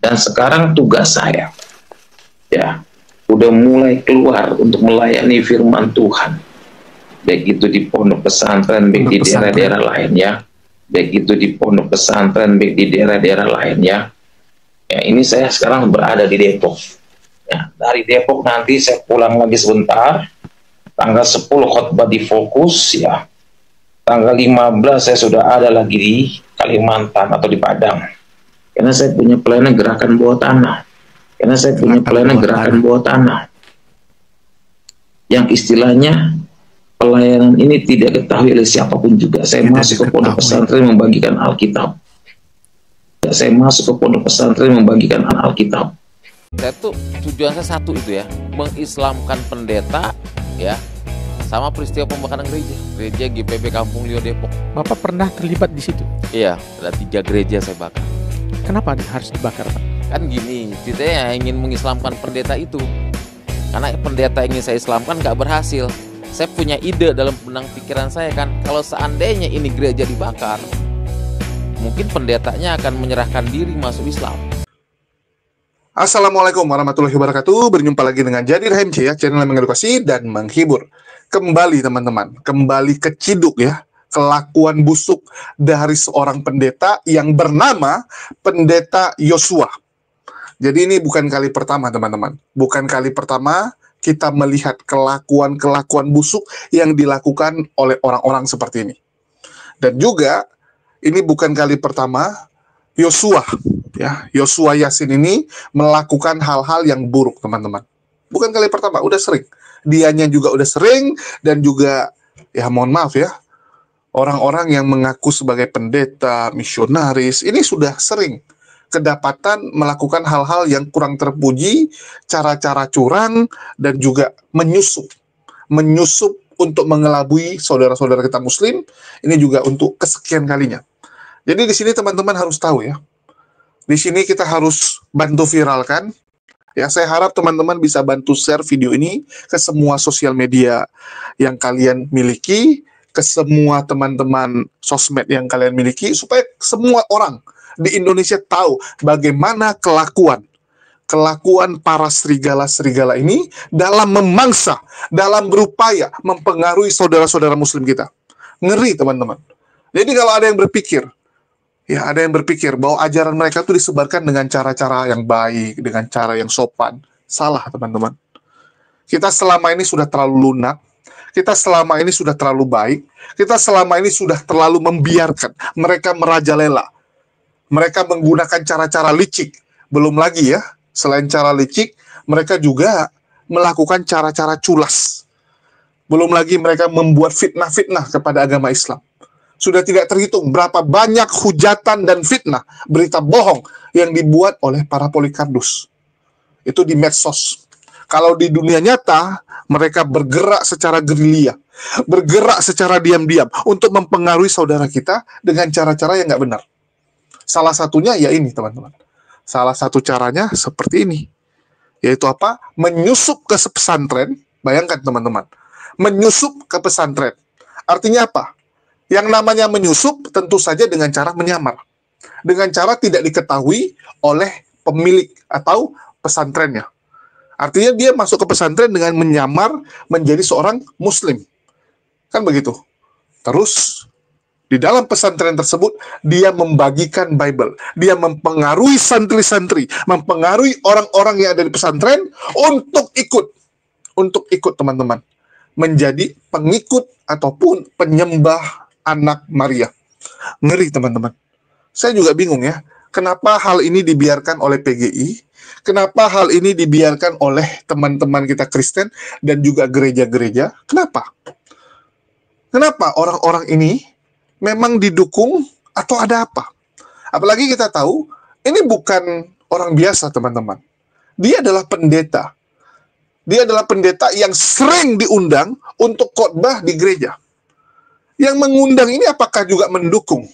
Dan sekarang tugas saya, ya, udah mulai keluar untuk melayani firman Tuhan. Baik itu di pondok pesantren, baik di daerah-daerah lain ya. Baik itu di pondok pesantren, baik di daerah-daerah lain ya. Ya, ini saya sekarang berada di Depok. Ya, dari Depok nanti saya pulang lagi sebentar. Tanggal 10 khotbah di Fokus ya. Tanggal 15 saya sudah ada lagi di Kalimantan atau di Padang. Karena saya punya pelayanan gerakan bawah tanah. Bawah tanah. Yang istilahnya pelayanan ini tidak ketahui oleh siapapun juga. Saya masuk ke pondok pesantren membagikan Alkitab. Saya masuk ke pondok pesantren membagikan Alkitab. Saya tuh tujuan saya satu itu ya, mengislamkan pendeta ya, sama peristiwa pembakaran gereja GPB Kampung Lio Depok. Bapak pernah terlibat di situ? Iya, ada 3 gereja saya bakar. Kenapa harus dibakar, Pak? Kan gini, ceritanya ingin mengislamkan pendeta itu. Karena pendeta ingin saya islamkan gak berhasil. Saya punya ide dalam benang pikiran saya kan, kalau seandainya ini gereja dibakar, mungkin pendetanya akan menyerahkan diri masuk Islam. Assalamualaikum warahmatullahi wabarakatuh. Berjumpa lagi dengan Jadi HMC ya, channel yang mengedukasi dan menghibur. Kembali teman-teman, kembali ke ciduk ya, kelakuan busuk dari seorang pendeta yang bernama Pendeta Yosua. Jadi ini bukan kali pertama teman-teman, bukan kali pertama kita melihat kelakuan-kelakuan busuk yang dilakukan oleh orang-orang seperti ini. Dan juga ini bukan kali pertama Yosua Yasin ini melakukan hal-hal yang buruk teman-teman. Bukan kali pertama, udah sering. Dianya juga udah sering, dan juga ya mohon maaf ya, orang-orang yang mengaku sebagai pendeta, misionaris, ini sudah sering kedapatan melakukan hal-hal yang kurang terpuji, cara-cara curang, dan juga menyusup untuk mengelabui saudara-saudara kita muslim. Ini juga untuk kesekian kalinya. Jadi di sini teman-teman harus tahu ya. Di sini kita harus bantu viralkan. Ya, saya harap teman-teman bisa bantu share video ini ke semua sosial media yang kalian miliki, ke semua teman-teman sosmed yang kalian miliki, supaya semua orang di Indonesia tahu bagaimana kelakuan para serigala-serigala ini dalam memangsa, dalam berupaya mempengaruhi saudara-saudara muslim kita. Ngeri teman-teman. Jadi kalau ada yang berpikir bahwa ajaran mereka itu disebarkan dengan cara-cara yang baik, dengan cara yang sopan. Salah, teman-teman. Kita selama ini sudah terlalu lunak, kita selama ini sudah terlalu baik, kita selama ini sudah terlalu membiarkan mereka merajalela. Mereka menggunakan cara-cara licik. Belum lagi ya, selain cara licik, mereka juga melakukan cara-cara culas. Belum lagi mereka membuat fitnah-fitnah kepada agama Islam. Sudah tidak terhitung berapa banyak hujatan dan fitnah, berita bohong yang dibuat oleh para polikardus. Itu di medsos. Kalau di dunia nyata, mereka bergerak secara gerilya, bergerak secara diam-diam untuk mempengaruhi saudara kita dengan cara-cara yang nggak benar. Salah satunya ya ini, teman-teman. Salah satu caranya seperti ini. Yaitu apa? Menyusup ke pesantren. Bayangkan, teman-teman. Menyusup ke pesantren. Artinya apa? Yang namanya menyusup tentu saja dengan cara menyamar. Dengan cara tidak diketahui oleh pemilik atau pesantrennya. Artinya dia masuk ke pesantren dengan menyamar menjadi seorang muslim. Kan begitu. Terus, di dalam pesantren tersebut, dia membagikan Bible. Dia mempengaruhi santri-santri, mempengaruhi orang-orang yang ada di pesantren untuk ikut teman-teman. Menjadi pengikut ataupun penyembah anak Maria. Ngeri teman-teman. Saya juga bingung ya, kenapa hal ini dibiarkan oleh PGI, kenapa hal ini dibiarkan oleh teman-teman kita Kristen dan juga gereja-gereja. Kenapa? Kenapa orang-orang ini memang didukung atau ada apa? Apalagi kita tahu, ini bukan orang biasa teman-teman. Dia adalah pendeta. Dia adalah pendeta yang sering diundang untuk khotbah di gereja. Yang mengundang ini apakah juga mendukung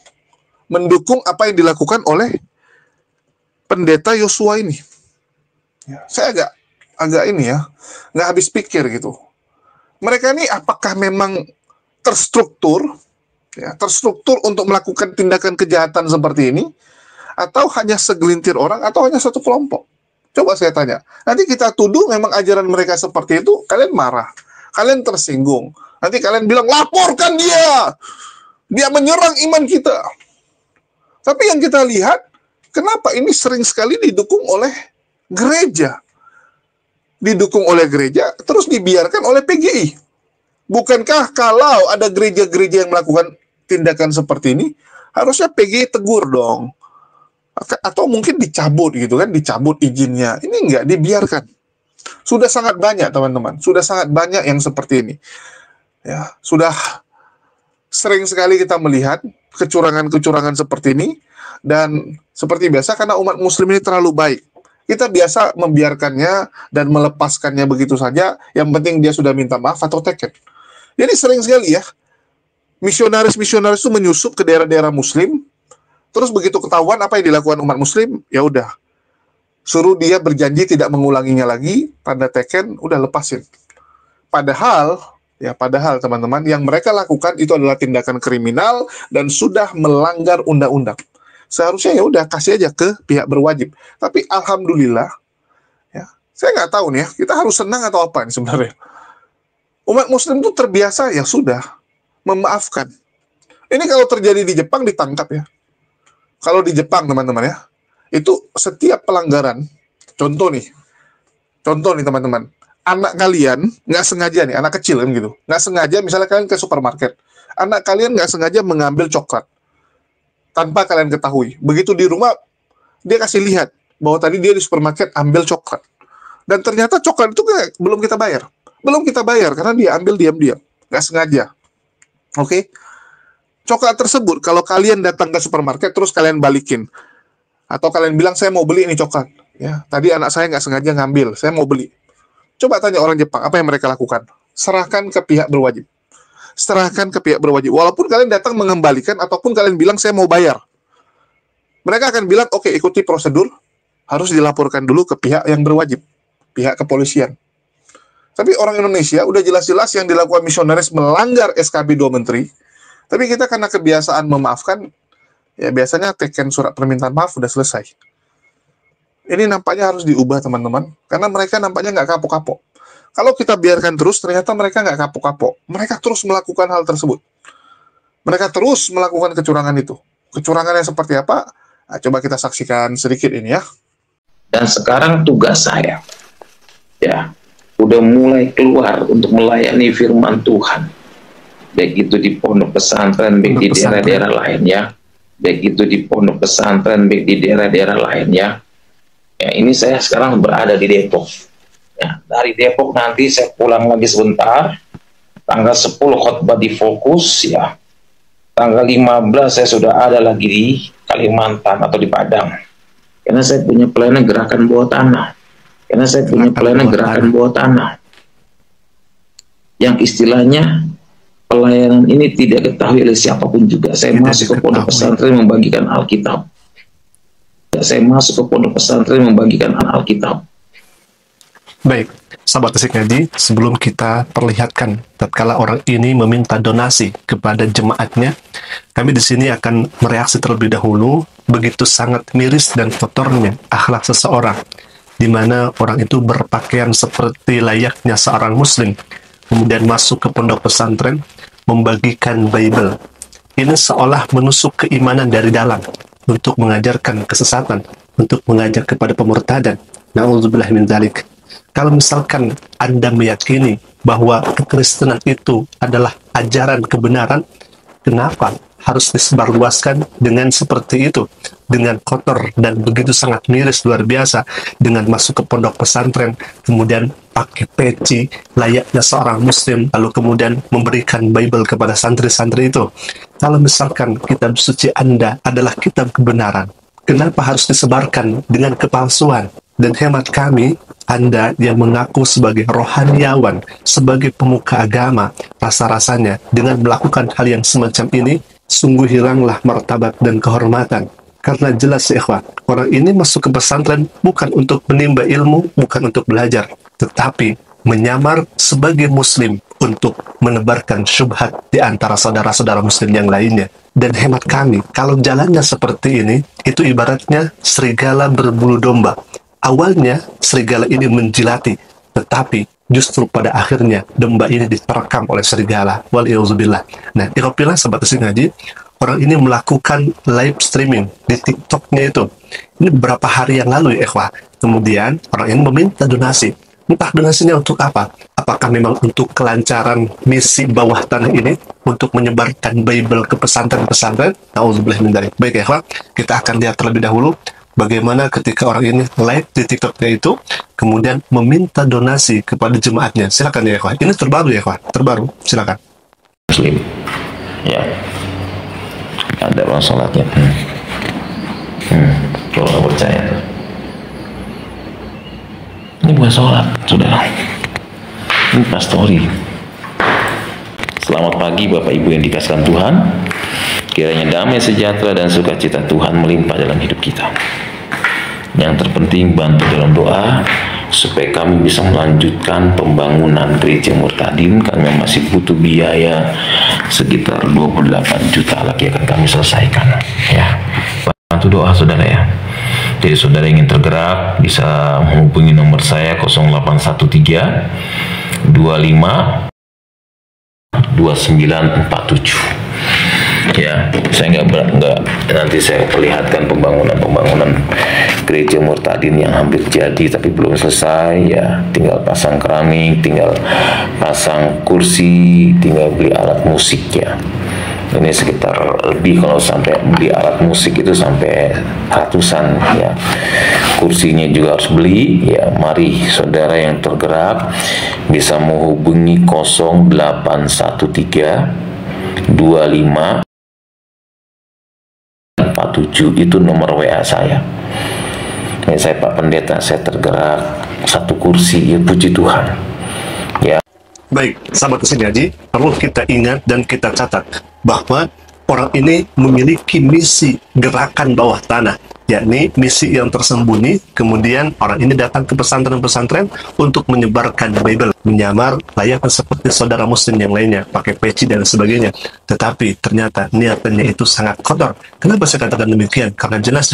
apa yang dilakukan oleh pendeta Yosua ini? Ya, saya agak ini ya, nggak habis pikir gitu. Mereka ini apakah memang terstruktur untuk melakukan tindakan kejahatan seperti ini, Atau hanya segelintir orang, atau hanya satu kelompok? Coba saya tanya. Nanti kita tuduh memang ajaran mereka seperti itu, kalian marah, kalian tersinggung. Nanti kalian bilang, laporkan dia! Dia menyerang iman kita. Tapi yang kita lihat, kenapa ini sering sekali didukung oleh gereja? Didukung oleh gereja, terus dibiarkan oleh PGI. Bukankah kalau ada gereja-gereja yang melakukan tindakan seperti ini, harusnya PGI tegur dong? Atau mungkin dicabut gitu kan, dicabut izinnya. Ini enggak, dibiarkan. Sudah sangat banyak teman-teman, sudah sangat banyak yang seperti ini. Ya, sudah sering sekali kita melihat kecurangan-kecurangan seperti ini, dan seperti biasa karena umat muslim ini terlalu baik, kita biasa membiarkannya dan melepaskannya begitu saja, yang penting dia sudah minta maaf atau teket. Jadi sering sekali ya, misionaris-misionaris itu menyusup ke daerah-daerah muslim. Terus begitu ketahuan apa yang dilakukan umat muslim, ya udah, suruh dia berjanji tidak mengulanginya lagi, tanda teken, udah lepasin. Padahal teman-teman, yang mereka lakukan itu adalah tindakan kriminal dan sudah melanggar undang-undang. Seharusnya ya udah kasih aja ke pihak berwajib. Tapi alhamdulillah, ya, saya nggak tahu nih ya, kita harus senang atau apa nih sebenarnya. Umat muslim itu terbiasa ya sudah memaafkan. Ini kalau terjadi di Jepang ditangkap ya. Kalau di Jepang teman-teman ya, itu setiap pelanggaran, contoh nih teman-teman, anak kalian nggak sengaja nih, anak kecil kan gitu, nggak sengaja, misalnya kalian ke supermarket, anak kalian nggak sengaja mengambil coklat, tanpa kalian ketahui, begitu di rumah, dia kasih lihat, bahwa tadi dia di supermarket ambil coklat, dan ternyata coklat itu belum kita bayar, karena dia ambil diam-diam, nggak sengaja, oke? Coklat tersebut, kalau kalian datang ke supermarket, terus kalian balikin, atau kalian bilang, saya mau beli ini coklat, ya, tadi anak saya nggak sengaja ngambil, saya mau beli. Coba tanya orang Jepang, apa yang mereka lakukan? Serahkan ke pihak berwajib. Walaupun kalian datang mengembalikan, ataupun kalian bilang, saya mau bayar. Mereka akan bilang, oke, ikuti prosedur, harus dilaporkan dulu ke pihak yang berwajib, pihak kepolisian. Tapi orang Indonesia, udah jelas-jelas yang dilakukan misionaris melanggar SKB 2 Menteri, tapi kita karena kebiasaan memaafkan, ya biasanya teken surat permintaan maaf udah selesai. Ini nampaknya harus diubah teman-teman, karena mereka nampaknya nggak kapok-kapok. Kalau kita biarkan terus, ternyata mereka nggak kapok-kapok. Mereka terus melakukan hal tersebut. Mereka terus melakukan kecurangan itu. Kecurangannya seperti apa? Nah, coba kita saksikan sedikit ini ya. Dan sekarang tugas saya, ya, udah mulai keluar untuk melayani firman Tuhan. Baik itu di pondok pesantren, baik di daerah-daerah lain ya. Baik itu di pondok pesantren, baik di daerah-daerah lain ya. Ya, ini saya sekarang berada di Depok. Ya, dari Depok nanti saya pulang lagi sebentar. Tanggal 10 khotbah di Fokus ya. Tanggal 15 saya sudah ada lagi di Kalimantan atau di Padang. Karena saya punya pelayanan gerakan bawah tanah. Yang istilahnya pelayanan ini tidak diketahui oleh siapapun juga. Saya masuk ke pondok pesantren membagikan Alkitab. Baik, sahabat Asik Ngaji, sebelum kita perlihatkan tatkala orang ini meminta donasi kepada jemaatnya, kami di sini akan mereaksi terlebih dahulu begitu sangat miris dan kotornya akhlak seseorang, di mana orang itu berpakaian seperti layaknya seorang muslim, kemudian masuk ke pondok pesantren, membagikan Bible. Ini seolah menusuk keimanan dari dalam, untuk mengajarkan kesesatan, untuk mengajak kepada pemurtadan. Na'udzubillah min dzalik. Kalau misalkan Anda meyakini bahwa kekristenan itu adalah ajaran kebenaran, kenapa harus disebarluaskan dengan seperti itu, dengan kotor dan begitu sangat miris luar biasa, dengan masuk ke pondok pesantren, kemudian pakai peci layaknya seorang muslim, lalu kemudian memberikan Bible kepada santri-santri itu. Kalau misalkan kitab suci Anda adalah kitab kebenaran, kenapa harus disebarkan dengan kepalsuan? Dan hemat kami, Anda yang mengaku sebagai rohaniawan, sebagai pemuka agama, rasa-rasanya dengan melakukan hal yang semacam ini, sungguh hilanglah martabat dan kehormatan. Karena jelas ya ikhwan, orang ini masuk ke pesantren bukan untuk menimba ilmu, bukan untuk belajar, tetapi menyamar sebagai muslim untuk menebarkan syubhat di antara saudara-saudara muslim yang lainnya. Dan hemat kami, kalau jalannya seperti ini, itu ibaratnya serigala berbulu domba. Awalnya serigala ini menjilati, tetapi justru pada akhirnya domba ini diterkam oleh serigala. Waliyahzubillah. Nah, ikhwafillah sahabat ngaji, orang ini melakukan live streaming di TikToknya itu. Ini beberapa hari yang lalu ya ikhwah. Kemudian orang ini meminta donasi. Entah donasinya untuk apa? Apakah memang untuk kelancaran misi bawah tanah ini untuk menyebarkan Bible ke pesantren-pesantren? Nauzubillah min dzalik. Baik ya, kita akan lihat terlebih dahulu bagaimana ketika orang ini live di TikToknya itu kemudian meminta donasi kepada jemaatnya. Silakan ya, ikhwan. Ini terbaru ya, ikhwan. Terbaru. Silakan. Muslim. Ya. Ada orang sholatnya. Kalau nggak percaya. Ini bukan sholat, saudara. Ini pastori. Selamat pagi Bapak Ibu yang dikasihkan Tuhan. Kiranya damai sejahtera dan sukacita Tuhan melimpah dalam hidup kita. Yang terpenting bantu dalam doa supaya kami bisa melanjutkan pembangunan gereja Murtadin. Kami masih butuh biaya sekitar 28 juta lagi akan kami selesaikan. Ya, bantu doa saudara ya. Jadi saudara ingin tergerak bisa menghubungi nomor saya 0813 25 2947. Ya, saya nggak nanti saya perlihatkan pembangunan gereja Murtadin yang hampir jadi tapi belum selesai. Ya, tinggal pasang keramik, tinggal pasang kursi, tinggal beli alat musik ya. Ini sekitar lebih, kalau sampai beli alat musik itu sampai ratusan ya. Kursinya juga harus beli ya. Mari saudara yang tergerak bisa menghubungi 0813 25 47, itu nomor WA saya. Ini saya Pak Pendeta, saya tergerak satu kursi ya, puji Tuhan ya. Baik, sahabat ngaji, perlu kita ingat dan kita catat bahwa orang ini memiliki misi gerakan bawah tanah, yakni misi yang tersembunyi. Kemudian orang ini datang ke pesantren-pesantren untuk menyebarkan Bible, menyamar layaknya seperti saudara muslim yang lainnya, pakai peci dan sebagainya. Tetapi ternyata niatannya itu sangat kotor. Kenapa saya katakan demikian? Karena jelas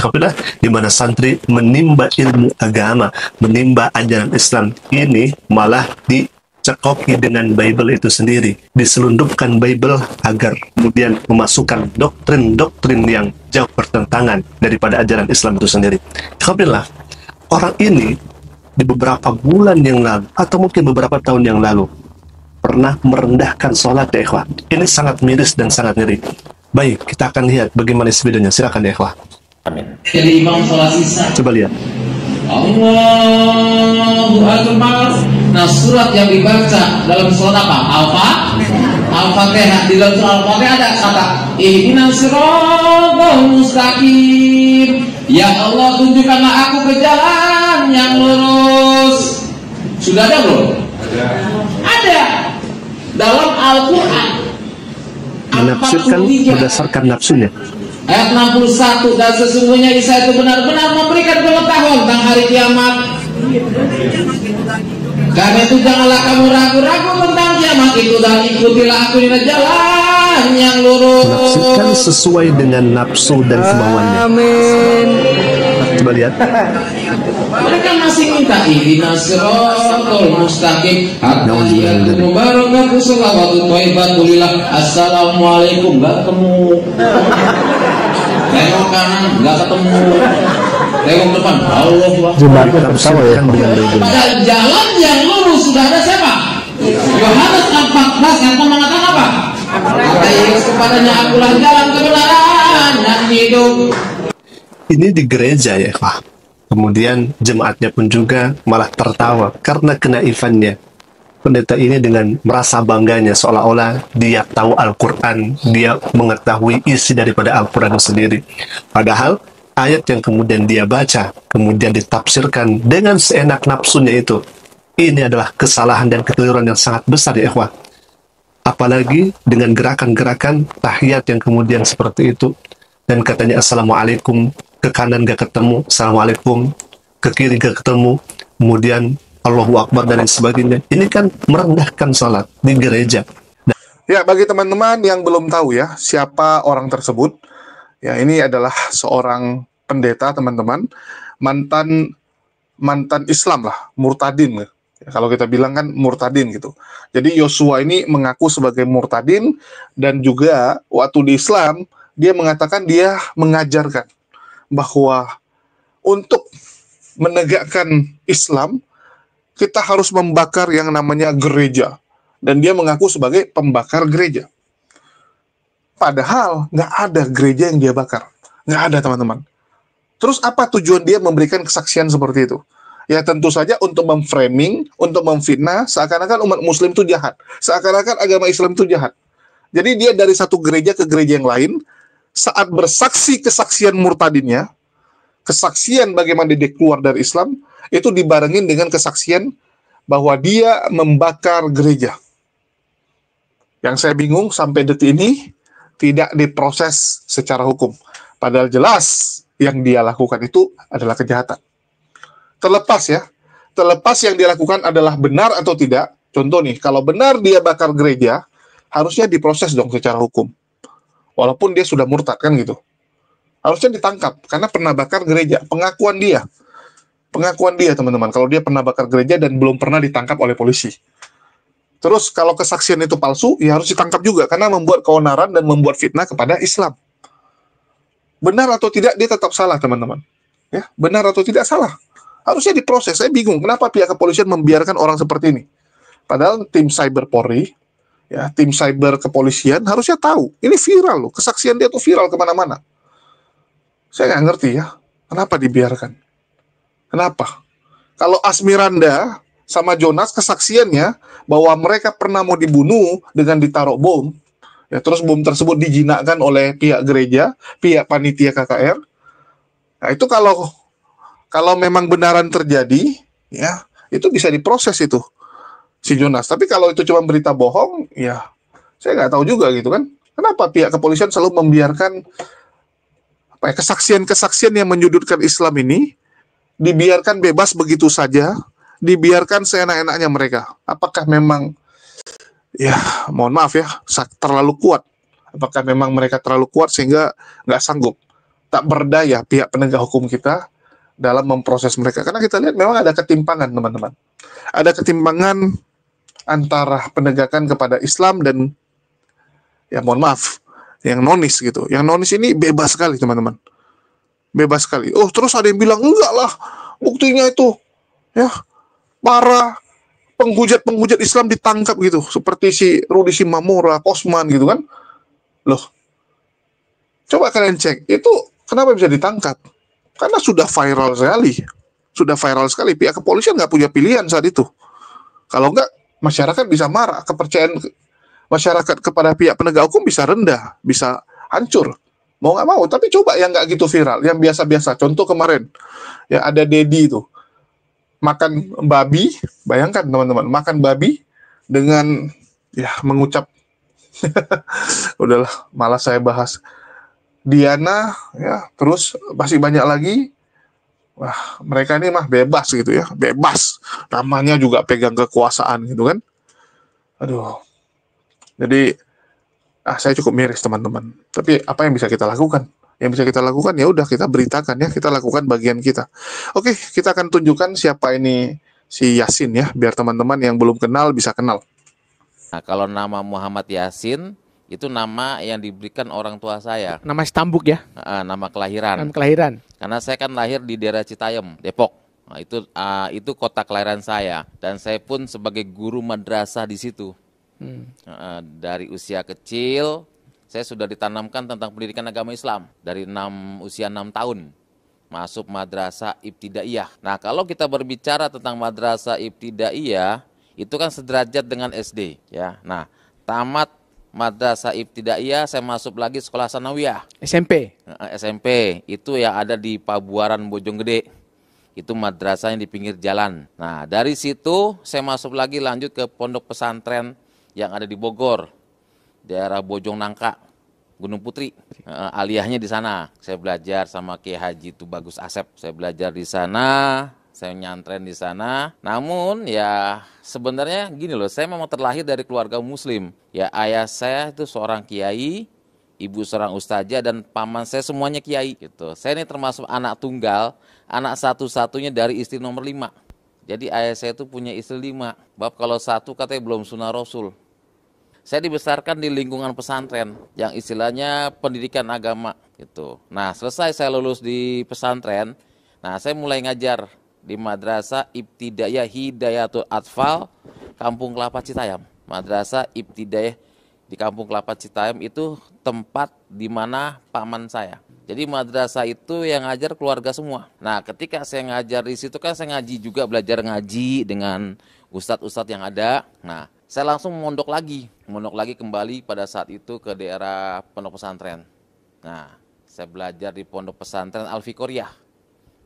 di mana santri menimba ilmu agama, menimba ajaran Islam ini malah cekoki dengan Bible itu sendiri, diselundupkan Bible agar kemudian memasukkan doktrin-doktrin yang jauh bertentangan daripada ajaran Islam itu sendiri. Alhamdulillah, orang ini di beberapa bulan yang lalu atau mungkin beberapa tahun yang lalu pernah merendahkan sholat ya ikhwah. Ini sangat miris dan sangat ngeri. Baik, kita akan lihat bagaimana isi videonya. Silakan ya ikhwah. Amin. Jadi imam sholat sisa. Coba lihat. Allahu Akbar. Nah, surat yang dibaca dalam surat apa? Al-Fatihah. Di dalam surat Al-Fatihah ada kata ihdinas siratal mustaqim. Ya Allah, tunjukkanlah aku ke jalan yang lurus. Sudah ada belum? Ada. Dalam Al-Qur'an. Menafsirkan berdasarkan nafsunya. Ayat 61, dan sesungguhnya Isa itu benar-benar memberikan pengetahuan tentang hari kiamat. Karena itu janganlah kamu ragu-ragu tentang kiamat itu, dan ikutilah aku di jalan yang lurus. Menafsirkan sesuai dengan nafsu dan kemauannya. Amin. Coba lihat. Mereka masih minta ihdinas siratal mustaqim. At-tahiyyatu mubarakatuh shalawatu thayyibatulillah. Assalamualaikum, enggak ketemu. Tengok kanan, enggak ketemu. Tengok depan, Allah. Jemaatnya tahu ya. Pada jalan yang lurus sudah ada siapa? Yohanes 14 yang mengatakan apa? Kata Yesus kepadanya, akulah jalan kebenaran dan hidup. Ini di gereja ya Pak. Kemudian jemaatnya pun juga malah tertawa karena kenaifannya. Pendeta ini dengan merasa bangganya seolah-olah dia tahu Al-Quran, dia mengetahui isi daripada Al-Quran sendiri. Padahal ayat yang kemudian dia baca, kemudian ditafsirkan dengan seenak nafsunya itu. Ini adalah kesalahan dan kekeliruan yang sangat besar ya ikhwah. Apalagi dengan gerakan-gerakan tahiyat yang kemudian seperti itu. Dan katanya Assalamualaikum, ke kanan gak ketemu, Assalamualaikum, ke kiri gak ketemu, kemudian Allahu Akbar dan lain sebagainya. Ini kan merendahkan sholat di gereja. Ya, bagi teman-teman yang belum tahu ya, siapa orang tersebut, ya ini adalah seorang pendeta, teman-teman, mantan Islam lah, murtadin. Ya, kalau kita bilang kan murtadin gitu. Jadi Yosua ini mengaku sebagai murtadin, dan juga waktu di Islam, dia mengatakan dia mengajarkan bahwa untuk menegakkan Islam, kita harus membakar yang namanya gereja. Dan dia mengaku sebagai pembakar gereja. Padahal nggak ada gereja yang dia bakar. Nggak ada, teman-teman. Terus apa tujuan dia memberikan kesaksian seperti itu? Ya tentu saja untuk memframing, untuk memfitnah, seakan-akan umat muslim itu jahat. Seakan-akan agama Islam itu jahat. Jadi dia dari satu gereja ke gereja yang lain, saat bersaksi kesaksian murtadinnya, kesaksian bagaimana dia keluar dari Islam, itu dibarengin dengan kesaksian bahwa dia membakar gereja. Yang saya bingung sampai detik ini tidak diproses secara hukum. Padahal jelas yang dia lakukan itu adalah kejahatan. Terlepas yang dia lakukan adalah benar atau tidak. Contoh nih, kalau benar dia bakar gereja, harusnya diproses dong secara hukum. Walaupun dia sudah murtad kan gitu. Harusnya ditangkap karena pernah bakar gereja. Pengakuan dia, teman-teman, kalau dia pernah bakar gereja dan belum pernah ditangkap oleh polisi. Terus kalau kesaksian itu palsu, ya harus ditangkap juga karena membuat keonaran dan membuat fitnah kepada Islam. Benar atau tidak, dia tetap salah, teman-teman. Ya, benar atau tidak, salah. Harusnya diproses. Saya bingung kenapa pihak kepolisian membiarkan orang seperti ini. Padahal tim cyber Polri, ya, tim cyber kepolisian harusnya tahu. Ini viral loh, kesaksian dia tuh viral kemana-mana. Saya nggak ngerti ya, kenapa dibiarkan? Kenapa? Kalau Asmiranda sama Jonas kesaksiannya bahwa mereka pernah mau dibunuh dengan ditaruh bom, ya terus bom tersebut dijinakkan oleh pihak gereja, pihak panitia KKR. Nah itu kalau memang benaran terjadi, ya itu bisa diproses itu si Jonas. Tapi kalau itu cuma berita bohong, ya saya nggak tahu juga gitu kan. Kenapa pihak kepolisian selalu membiarkan kesaksian-kesaksian yang menyudutkan Islam ini dibiarkan bebas begitu saja, dibiarkan seenak-enaknya mereka? Apakah memang, ya mohon maaf ya, terlalu kuat? Apakah memang mereka terlalu kuat sehingga nggak sanggup, tak berdaya pihak penegak hukum kita dalam memproses mereka? Karena kita lihat memang ada ketimpangan, teman-teman. Ada ketimpangan antara penegakan kepada Islam dan, ya mohon maaf, yang nonis gitu. Yang nonis ini bebas sekali, teman-teman. Bebas sekali. Oh, terus ada yang bilang, enggak lah, buktinya itu, ya, para penghujat Islam ditangkap gitu. Seperti si Rudi Simamura, Kosman gitu kan. Loh, coba kalian cek, itu kenapa bisa ditangkap? Karena sudah viral sekali. Sudah viral sekali. Pihak kepolisian nggak punya pilihan saat itu. Kalau nggak, masyarakat bisa marah. Kepercayaan masyarakat kepada pihak penegak hukum bisa rendah, bisa hancur. Mau nggak mau, tapi coba yang nggak gitu viral, yang biasa-biasa. Contoh kemarin, ya ada Dedi itu makan babi, bayangkan teman-teman, makan babi dengan ya mengucap, udahlah, malah saya bahas Diana, ya terus masih banyak lagi. Wah, mereka ini mah bebas gitu ya, bebas. Namanya juga pegang kekuasaan gitu kan. Aduh. Jadi saya cukup miris, teman-teman. Tapi apa yang bisa kita lakukan? Yang bisa kita lakukan ya udah kita beritakan ya, kita lakukan bagian kita. Oke, kita akan tunjukkan siapa ini si Yasin ya, biar teman-teman yang belum kenal bisa kenal. Nah, kalau nama Muhammad Yasin itu nama yang diberikan orang tua saya. Nama Stambuk ya? Nama kelahiran. Nama kelahiran. Karena saya kan lahir di daerah Citayam, Depok. Nah, itu kota kelahiran saya, dan saya pun sebagai guru madrasah di situ. Dari usia kecil saya sudah ditanamkan tentang pendidikan agama Islam dari usia 6 tahun masuk madrasah ibtidaiyah. Nah, kalau kita berbicara tentang madrasah ibtidaiyah itu kan sederajat dengan SD ya. Nah, tamat madrasah ibtidaiyah saya masuk lagi sekolah sanawiyah SMP itu yang ada di Pabuaran Bojonggede. Itu madrasah yang di pinggir jalan. Nah, dari situ saya masuk lagi lanjut ke pondok pesantren yang ada di Bogor, daerah Bojong Nangka, Gunung Putri. Aliyahnya di sana. Saya belajar sama Kiai Haji Tubagus Asep. Saya belajar di sana Saya nyantren di sana. Namun ya sebenarnya gini loh, saya memang terlahir dari keluarga muslim. Ya ayah saya itu seorang kiai, ibu seorang ustazah, dan paman saya semuanya kiai gitu. Saya ini termasuk anak tunggal, anak satu-satunya dari istri nomor 5. Jadi ayah saya itu punya istri 5. Bab kalau satu katanya belum sunah rasul. Saya dibesarkan di lingkungan pesantren yang istilahnya pendidikan agama gitu. Nah, selesai saya lulus di pesantren, nah saya mulai ngajar di Madrasah Ibtidaiyah Hidayatul Atfal Kampung Kelapa Citayam. Madrasah Ibtidaiyah di Kampung Kelapa Citayam itu tempat di mana paman saya. Jadi madrasah itu yang ngajar keluarga semua. Nah, ketika saya ngajar di situ kan saya ngaji juga, belajar ngaji dengan ustadz-ustadz yang ada. Nah, saya langsung mondok lagi kembali pada saat itu ke daerah pondok pesantren. Nah, saya belajar di pondok pesantren Al-Fiqoriyah,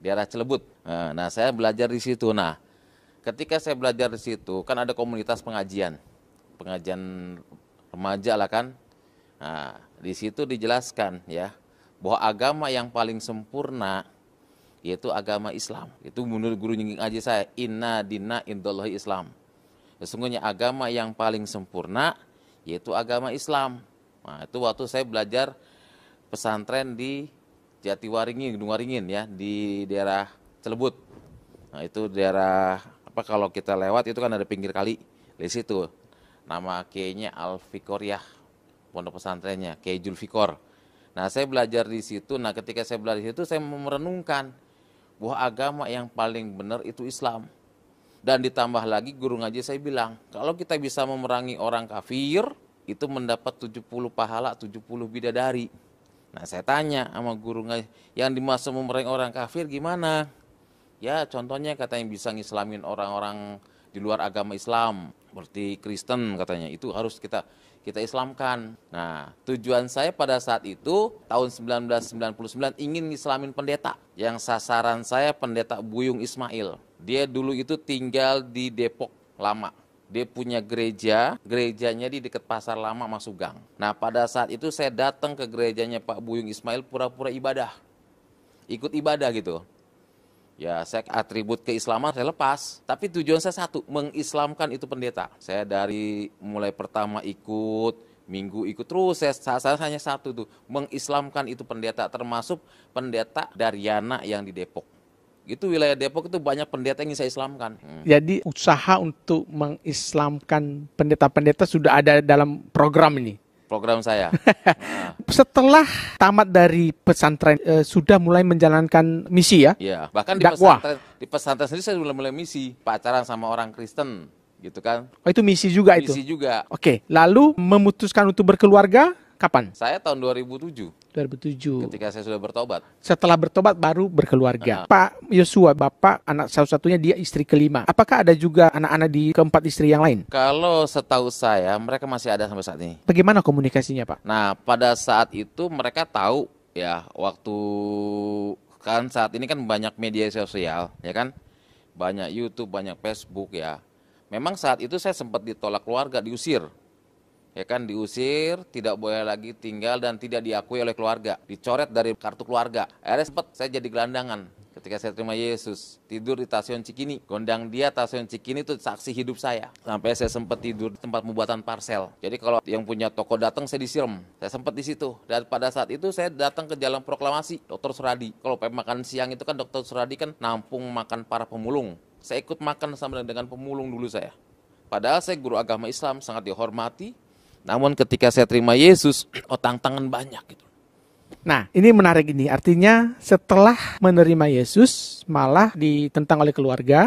daerah Celebut. Nah, saya belajar di situ. Nah, ketika saya belajar di situ, kan ada komunitas pengajian remaja lah kan. Nah, di situ dijelaskan ya, bahwa agama yang paling sempurna yaitu agama Islam. Itu menurut guru ngaji saya, inna dina indallahi Islam. Sesungguhnya agama yang paling sempurna yaitu agama Islam. Nah, itu waktu saya belajar pesantren di Jatiwaringin, Gunung Waringin ya, di daerah Celebut. Nah, itu daerah kalau kita lewat itu kan ada pinggir kali di situ. Nama kiainya Al-Fiqoriyah, pondok pesantrennya, Kiai Julfikor. Nah, saya belajar di situ. Nah, ketika saya belajar di situ, saya merenungkan bahwa agama yang paling benar itu Islam. Dan ditambah lagi guru ngaji saya bilang, kalau kita bisa memerangi orang kafir, itu mendapat 70 pahala, 70 bidadari. Nah, saya tanya sama guru ngaji, yang dimaksud memerangi orang kafir gimana? Ya, contohnya katanya bisa ngislamin orang-orang di luar agama Islam, seperti Kristen katanya, itu harus kita islamkan. Nah, tujuan saya pada saat itu tahun 1999 ingin ngislamin pendeta. Yang sasaran saya pendeta Buyung Ismail. Dia dulu itu tinggal di Depok lama. Dia punya gerejanya di dekat Pasar Lama Masugang. Nah, pada saat itu saya datang ke gerejanya Pak Buyung Ismail pura-pura ibadah. Ikut ibadah gitu. Ya, saya atribut keislaman saya lepas, tapi tujuan saya satu, mengislamkan itu pendeta. Saya dari mulai pertama ikut, minggu ikut terus, saya hanya satu tuh, mengislamkan itu pendeta, termasuk pendeta Daryana yang di Depok. Itu wilayah Depok itu banyak pendeta yang ingin saya islamkan. Jadi usaha untuk mengislamkan pendeta-pendeta sudah ada dalam program ini. Program saya. Setelah tamat dari pesantren sudah mulai menjalankan misi ya? Iya, bahkan di pesantren sendiri saya mulai misi, pacaran sama orang Kristen gitu kan. Oh, itu misi juga itu? Misi juga. Oke, lalu memutuskan untuk berkeluarga kapan? Saya tahun 2007. 2007. Ketika saya sudah bertobat. Setelah bertobat baru berkeluarga. Pak Yosua, Bapak anak satu-satunya, dia istri kelima. Apakah ada juga anak-anak di keempat istri yang lain? Kalau setahu saya mereka masih ada sampai saat ini. Bagaimana komunikasinya, Pak? Nah, pada saat itu mereka tahu ya, waktu kan saat ini kan banyak media sosial ya kan. Banyak YouTube, banyak Facebook ya. Memang saat itu saya sempat ditolak keluarga, diusir. Ya kan, diusir, tidak boleh lagi tinggal dan tidak diakui oleh keluarga, dicoret dari kartu keluarga. Akhirnya sempat saya jadi gelandangan ketika saya terima Yesus, tidur di Stasiun Cikini. Gondang dia Stasiun Cikini itu saksi hidup saya. Sampai saya sempat tidur di tempat pembuatan parsel. Jadi kalau yang punya toko datang saya disiram. Saya sempat di situ. Dan pada saat itu saya datang ke Jalan Proklamasi, Dr. Suradi. Kalau makan siang itu kan Dr. Suradi kan nampung makan para pemulung. Saya ikut makan sama dengan pemulung dulu saya. Padahal saya guru agama Islam, sangat dihormati. Namun ketika saya terima Yesus, tantangan banyak gitu. Nah, ini menarik ini. Artinya setelah menerima Yesus malah ditentang oleh keluarga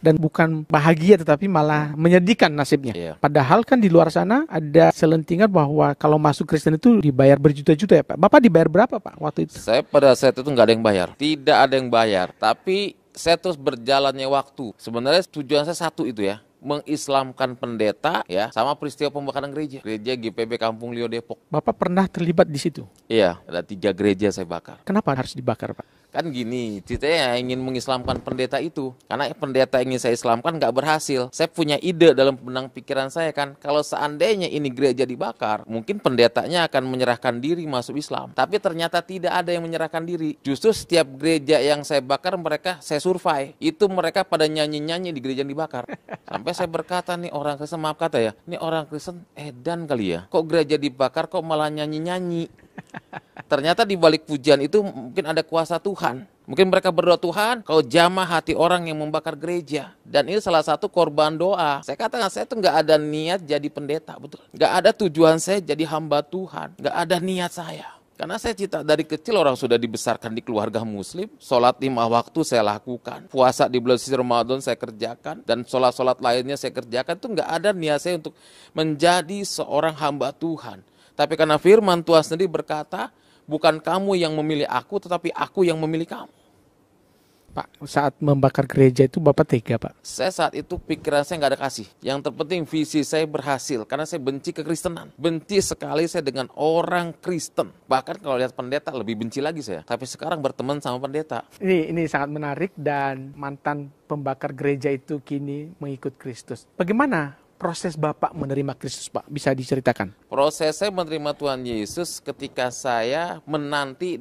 dan bukan bahagia tetapi malah menyedihkan nasibnya. Iya. Padahal kan di luar sana ada selentingan bahwa kalau masuk Kristen itu dibayar berjuta-juta ya Pak. Bapak dibayar berapa Pak waktu itu? Saya pada saat itu nggak ada yang bayar. Tidak ada yang bayar. Tapi saya terus berjalannya waktu. Sebenarnya tujuan saya satu itu ya. Mengislamkan pendeta ya sama peristiwa pembakaran gereja GPB Kampung Lio Depok. Bapak pernah terlibat di situ? Iya, ada 3 gereja saya bakar. Kenapa harus dibakar Pak? Kan gini, ceritanya ingin mengislamkan pendeta itu. Karena pendeta ingin saya islamkan nggak berhasil. Saya punya ide dalam benang pikiran saya kan, kalau seandainya ini gereja dibakar, mungkin pendetanya akan menyerahkan diri masuk Islam. Tapi ternyata tidak ada yang menyerahkan diri. Justru setiap gereja yang saya bakar, mereka saya survei. Itu mereka pada nyanyi-nyanyi di gereja yang dibakar. Sampai saya berkata, nih orang Kristen, maaf kata ya, nih orang Kristen edan kali ya. Kok gereja dibakar kok malah nyanyi-nyanyi? Ternyata di balik pujian itu mungkin ada kuasa Tuhan. Mungkin mereka berdoa, Tuhan, kau jamah hati orang yang membakar gereja. Dan ini salah satu korban doa. Saya katakan, saya tuh nggak ada niat jadi pendeta, betul. Nggak ada tujuan saya jadi hamba Tuhan. Nggak ada niat saya. Karena saya cita dari kecil orang sudah dibesarkan di keluarga muslim. Sholat 5 waktu saya lakukan. Puasa di bulan suci Ramadan saya kerjakan. Dan sholat-sholat lainnya saya kerjakan. Itu nggak ada niat saya untuk menjadi seorang hamba Tuhan. Tapi karena firman Tuhan sendiri berkata, bukan kamu yang memilih aku, tetapi aku yang memilih kamu. Pak, saat membakar gereja itu Bapak tega, Pak? Saya saat itu pikiran saya nggak ada kasih. Yang terpenting visi saya berhasil, karena saya benci kekristenan. Benci sekali saya dengan orang Kristen. Bahkan kalau lihat pendeta lebih benci lagi saya. Tapi sekarang berteman sama pendeta. Ini sangat menarik, dan mantan pembakar gereja itu kini mengikut Kristus. Bagaimana proses Bapak menerima Kristus, Pak? Bisa diceritakan? Proses saya menerima Tuhan Yesus ketika saya menanti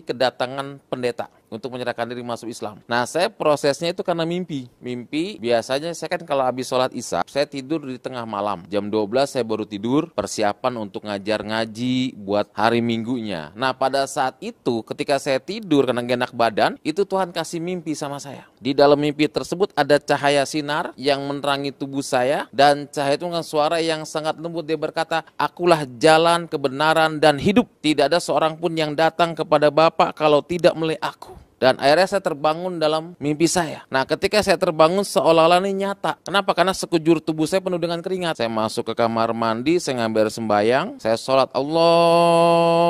kedatangan pendeta untuk menyerahkan diri masuk Islam. Nah, saya prosesnya itu karena mimpi. Mimpi, biasanya saya kan kalau habis sholat Isya, saya tidur di tengah malam. Jam 12 saya baru tidur, persiapan untuk ngajar ngaji buat hari minggunya. Nah, pada saat itu, ketika saya tidur karena gak enak badan, itu Tuhan kasih mimpi sama saya. Di dalam mimpi tersebut ada cahaya sinar yang menerangi tubuh saya, dan cahaya itu dengan suara yang sangat lembut. Dia berkata, akulah jalan, kebenaran, dan hidup. Tidak ada seorang pun yang datang kepada Bapa kalau tidak melalui aku. Dan akhirnya saya terbangun dalam mimpi saya. Nah, ketika saya terbangun seolah-olah ini nyata. Kenapa? Karena sekujur tubuh saya penuh dengan keringat. Saya masuk ke kamar mandi, saya ngambil sembahyang, saya sholat Allahu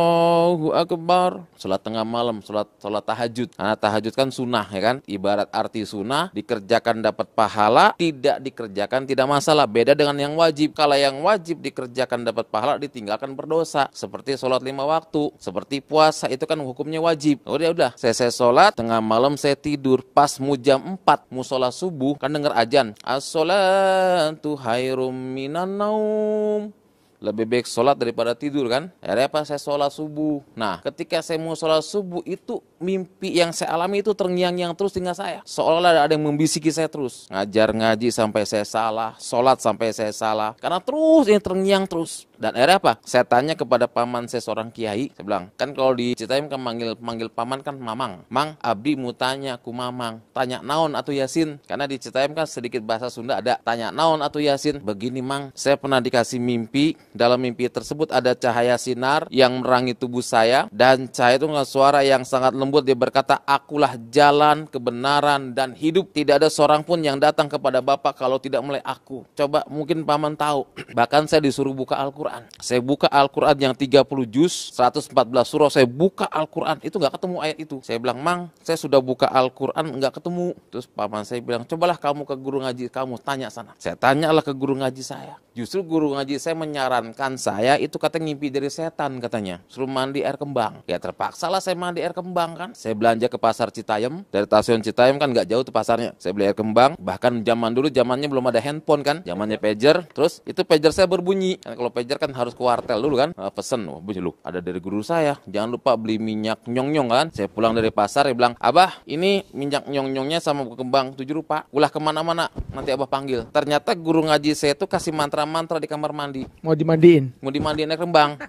Akbar. Sholat tengah malam, sholat tahajud. Karena tahajud kan sunnah, ya kan? Ibarat arti sunnah, dikerjakan dapat pahala, tidak dikerjakan tidak masalah. Beda dengan yang wajib. Kalau yang wajib dikerjakan dapat pahala, ditinggalkan berdosa. Seperti sholat 5 waktu, seperti puasa, itu kan hukumnya wajib. Udah, saya sholat. Tengah malam saya tidur, pas mu jam 4 mu sholat subuh, kan denger ajan, as-sholatu khairum minan naum. Lebih baik sholat daripada tidur kan. Akhirnya apa? Saya sholat subuh. Nah, ketika saya mau sholat subuh, itu mimpi yang saya alami itu terngiang-ngiang terus tinggal saya. Seolah-olah ada yang membisiki saya terus. Ngajar ngaji sampai saya salah, sholat sampai saya salah. Karena terus ini terngiang terus. Dan akhirnya apa? Saya tanya kepada paman saya, seorang kiai. Saya bilang, kan kalau di Citaim kan manggil paman kan mamang. Mang, abdi mau tanya ku mamang. Tanya naon atau Yasin. Karena di Citaim kan sedikit bahasa Sunda ada. Tanya naon atau Yasin. Begini mang, saya pernah dikasih mimpi. Dalam mimpi tersebut ada cahaya sinar yang menerangi tubuh saya. Dan cahaya itu dengan suara yang sangat lembut. Dia berkata, akulah jalan, kebenaran, dan hidup. Tidak ada seorang pun yang datang kepada Bapa kalau tidak melalui aku. Coba mungkin paman tahu. Bahkan saya disuruh buka Al-Quran. Saya buka Al-Quran yang 30 juz, 114 surah, saya buka Al-Quran, itu gak ketemu ayat itu. Saya bilang, mang, saya sudah buka Al-Quran, gak ketemu. Terus paman saya bilang, cobalah kamu ke guru ngaji kamu, tanya sana. Saya tanyalah ke guru ngaji saya. Justru guru ngaji saya menyarankan saya, itu katanya ngimpi dari setan katanya. Suruh mandi air kembang. Ya terpaksa lah saya mandi air kembang kan. Saya belanja ke pasar Citayam, dari stasiun Citayam kan gak jauh tuh pasarnya. Saya beli air kembang, bahkan zaman dulu zamannya belum ada handphone kan, zamannya pager. Terus itu pager saya berbunyi. Kan kalau pager kan harus ke wartel dulu kan, pesen, bunyi lu ada dari guru saya, jangan lupa beli minyak nyong-nyong kan. Saya pulang dari pasar, dia bilang, abah ini minyak nyong-nyongnya sama kembang 7 rupa, ulah kemana-mana nanti abah panggil. Ternyata guru ngaji saya itu kasih mantra-mantra di kamar mandi, mau dimandiin air kembang.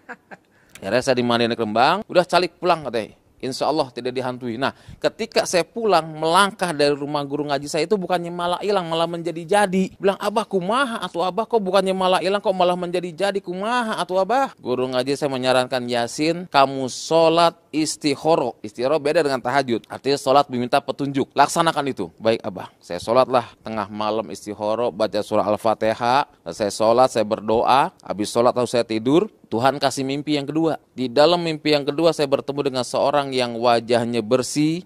Akhirnya saya dimandiin air kembang, udah calik pulang katanya, insya Allah tidak dihantui. Nah, ketika saya pulang melangkah dari rumah guru ngaji saya, itu bukannya malah hilang, malah menjadi-jadi. Bilang, abah kumaha atau abah kok bukannya malah hilang, kok malah menjadi-jadi, kumaha atau abah? Guru ngaji saya menyarankan, Yasin, kamu sholat istihoro. Istihoro beda dengan tahajud, artinya sholat meminta petunjuk. Laksanakan itu. Baik abah. Saya sholatlah tengah malam istihoro, baca surah Al-Fatihah. Saya sholat, saya berdoa. Habis sholat atau saya tidur, Tuhan kasih mimpi yang kedua. Di dalam mimpi yang kedua saya bertemu dengan seorang yang wajahnya bersih,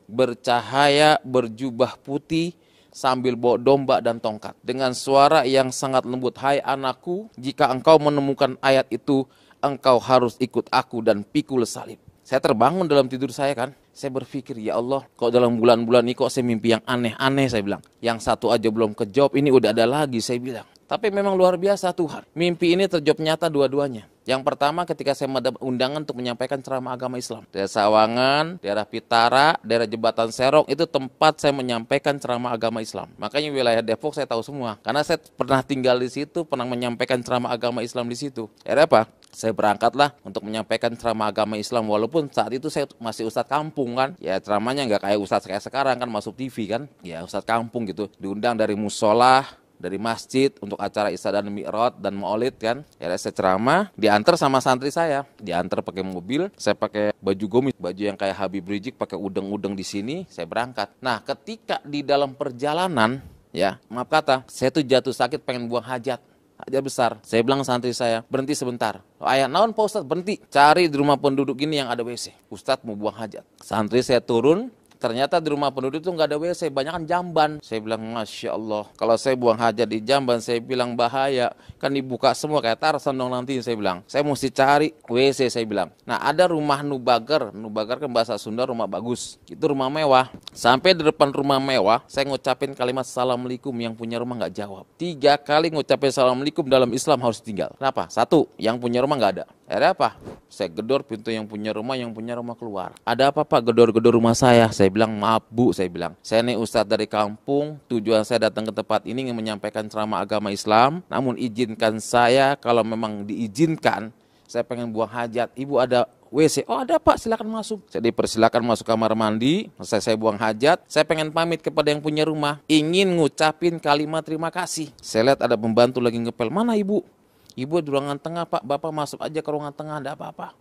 bercahaya, berjubah putih, sambil bawa domba dan tongkat. Dengan suara yang sangat lembut, hai anakku, jika engkau menemukan ayat itu, engkau harus ikut aku dan pikul salib. Saya terbangun dalam tidur saya kan. Saya berpikir, ya Allah, kok dalam bulan-bulan ini kok saya mimpi yang aneh-aneh, saya bilang. Yang satu aja belum kejawab, ini udah ada lagi, saya bilang. Tapi memang luar biasa Tuhan. Mimpi ini terjawab nyata dua-duanya. Yang pertama ketika saya mendapat undangan untuk menyampaikan ceramah agama Islam. Daerah Sawangan, daerah Pitara, daerah Jembatan Serong, itu tempat saya menyampaikan ceramah agama Islam. Makanya wilayah Depok saya tahu semua. Karena saya pernah tinggal di situ, pernah menyampaikan ceramah agama Islam di situ. Akhirnya apa? Saya berangkatlah untuk menyampaikan ceramah agama Islam, walaupun saat itu saya masih ustadz kampung kan. Ya ceramahnya nggak kayak ustadz kayak sekarang kan, masuk TV kan. Ya ustadz kampung gitu. Diundang dari musola, dari masjid untuk acara Isra dan Mi'raj dan Maulid kan. Ya saya ceramah, diantar sama santri saya. Diantar pakai mobil, saya pakai baju gomis, baju yang kayak Habib Rizik, pakai udeng-udeng di sini, saya berangkat. Nah ketika di dalam perjalanan, ya maaf kata, saya tuh jatuh sakit pengen buang hajat. Hajat besar. Saya bilang santri saya, berhenti sebentar. Ayah, naon Pak Ustadz, berhenti. Cari di rumah penduduk ini yang ada WC. Ustadz mau buang hajat. Santri saya turun, ternyata di rumah penduduk itu nggak ada WC, banyak kan jamban. Saya bilang, Masya Allah, kalau saya buang hajat di jamban, saya bilang bahaya. Kan dibuka semua kayak Tarzan dong nanti, saya bilang. Saya mesti cari WC, saya bilang. Nah ada rumah Nubagar. Nubagar kan bahasa Sunda rumah bagus. Itu rumah mewah. Sampai di depan rumah mewah, saya ngucapin kalimat Assalamualaikum, yang punya rumah nggak jawab. 3 kali ngucapin Assalamualaikum dalam Islam harus tinggal. Kenapa? 1, yang punya rumah nggak ada. Akhirnya apa? Saya gedor pintu yang punya rumah keluar. Ada apa Pak? Gedor-gedor rumah saya. Saya bilang, maaf Bu, saya bilang. Saya ini ustadz dari kampung, tujuan saya datang ke tempat ini ingin menyampaikan ceramah agama Islam. Namun izinkan saya, kalau memang diizinkan, saya pengen buang hajat. Ibu ada WC? Oh ada Pak, silakan masuk. Saya dipersilakan masuk kamar mandi. Selesai saya buang hajat, saya pengen pamit kepada yang punya rumah. Ingin ngucapin kalimat terima kasih. Saya lihat ada pembantu lagi ngepel. Mana Ibu? Ibu di ruangan tengah Pak, Bapak masuk aja ke ruangan tengah, ada apa-apa.